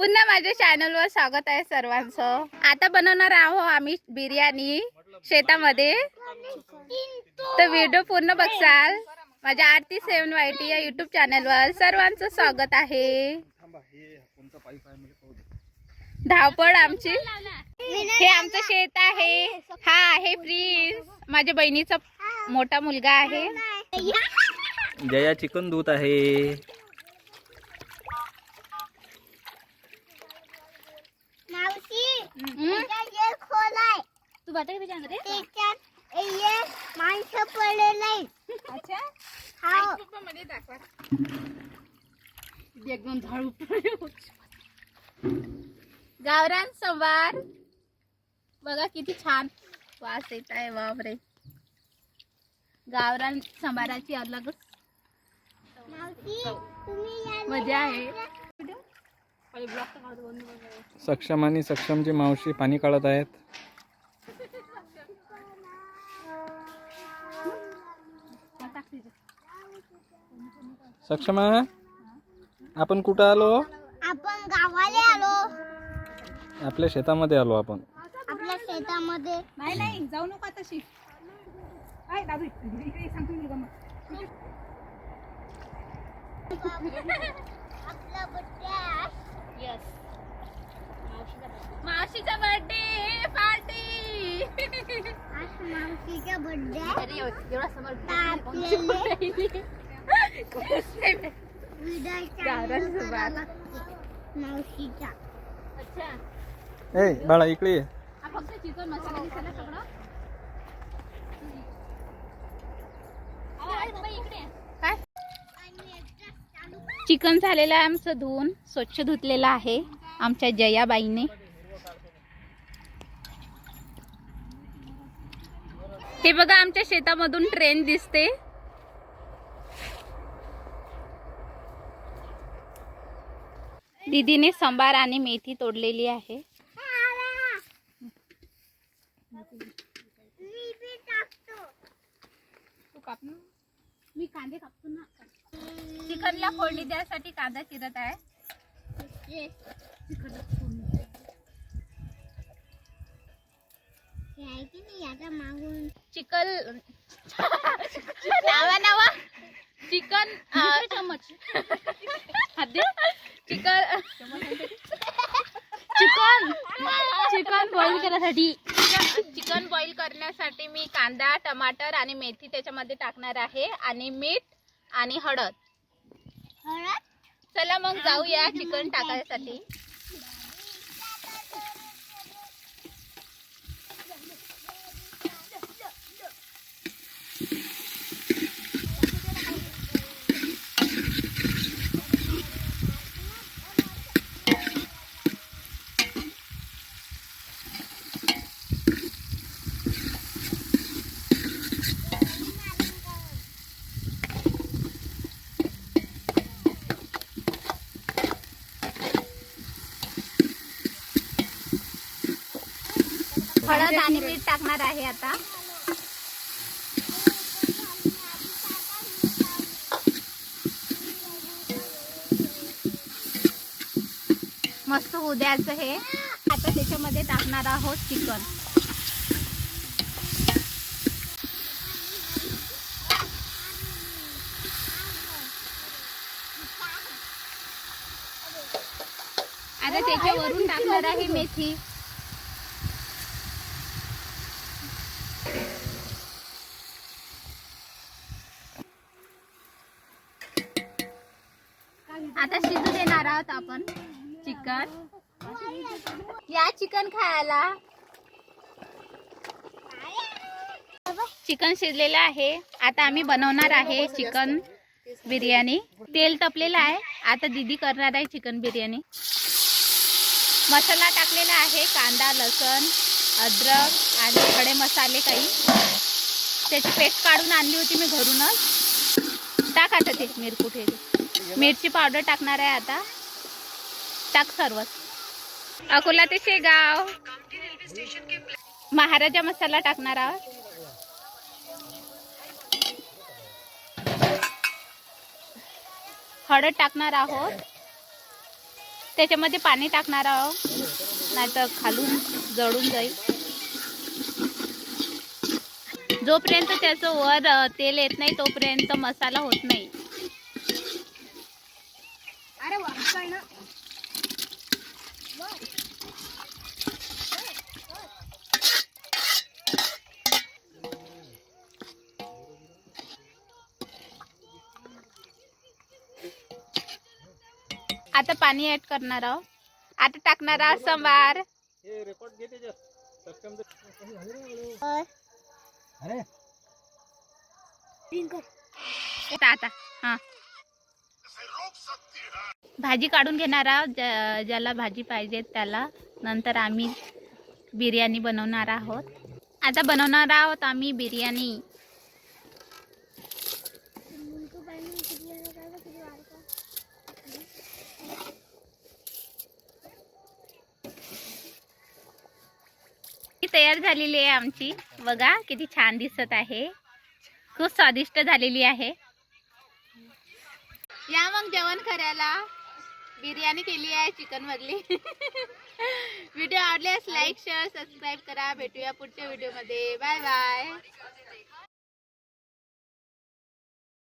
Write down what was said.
पुन्हा माझ्या चॅनलवर स्वागत आहे सर्वांचं। आता बनवणार आहोत आम्ही बिर्याणी शेतामध्ये, तर व्हिडिओ पूर्ण बघसाल। माझ्या आरती 7YT या YouTube चॅनलवर सर्वांचं स्वागत आहे। धावपळ आमची। हे आमचं शेत आहे। हा आहे प्रिन्स, माझ्या बहिणीचा मोठा मुलगा आहे। जया चिकन दूध आहे। तू बता भी जाणार रे? माणसं पडले. अच्छा हा मध्ये दाखवा एकदम झाडू गावरान संभार बघा किती छान वास येत आहे। बापरे, गावरान संभाराची अलगच मजा आहे। सक्षम आणि सक्षमची मावशी पाणी काढत आहेत। सक्षम, आपण कुठं आलो? आपण गावाला आलो। आपल्या शेतामध्ये आलो आपण। आपल्या शेतामध्ये नाही जाऊ नका तशी। काय दादू इकडे सांगतो मी गमत। आपला बर्थडे यस, मावशीचा बर्थडे पार्टी। आज मावशीचा बर्थडे। अरे एवढा समोर मावशीचा। अच्छा, ए बाळा इकडे ये। हा फक्त चिकन मसाला दिसला सगळं। काय चिकन झालेलं आहे आमचं, धुवून स्वच्छ धुतलेलं आहे आमच्या जयाबाईने। हे बघा आमच्या शेतामधून ट्रेन दिसते। दीदीने सांबार आणि मेथी तोडलेली आहे। मी कांदे कापतो ना। चिकनला फोडणी द्यासाठी कांदा चिरत आहे। चिकन नावा चिकन चम्मच चिकन चिकन बॉईल करण्यासाठी मी कांदा, टमाटर आणि मेथी त्याच्यामध्ये टाकणार आहे, आणि मीठ आणि हळद। चला मग जाऊया चिकन टाकायसाठी। हळद आणि मीठ टाकणार आहे आता। मस्त होऊ द्यायचं हे। आता त्याच्यामध्ये टाकणार आहोत चिकन। आता त्याच्यावरून टाकणार आहे मेथी। आता शिजू देणार आहोत आपण चिकन। या चिकन खायला। चिकन शिजलेलं आहे। आता आम्ही बनवणार आहे चिकन बिर्याणी। तेल तपलेलं आहे। आता दीदी करणार आहे चिकन बिर्याणी। मसाला टाकलेला आहे, कांदा, लसूण, अद्रक आणि खडे मसाले काही। त्याची पेस्ट काढून आणली होती मी घरूनच। टाक आता ते मिरकुटे, मिरची पावडर टाकणार आहे आता। टाक सर्वच। अकोला ते शेगाव महाराजा मसाला टाकणार आहोत। हळद टाकणार आहोत। त्याच्यामध्ये पाणी टाकणार आहोत, नाहीतर खालून जळून जाईल. जोपर्यंत त्याचं वर तेल येत नाही तोपर्यंत मसाला होत नाही. आता पाणी ऍड करणार आहोत. आता टाकणार आहोत सांबार. आता हा भाजी काढून घेणार आहोत, ज्याला भाजी पाहिजे त्याला. नंतर आम्ही बिर्याणी बनवणार आहोत. आता बनवणार आहोत आम्ही बिर्याणी. ही तयार झालेली आहे आमची. बघा किती छान दिसत आहे. खूप स्वादिष्ट झालेली आहे. या मग जेवण करायला. बिर्याणी केली आहे चिकन मधली. व्हिडिओ आवडल्यास लाईक शेअर सबस्क्राईब करा. भेटूया पुढच्या व्हिडिओ मध्ये. Bye bye.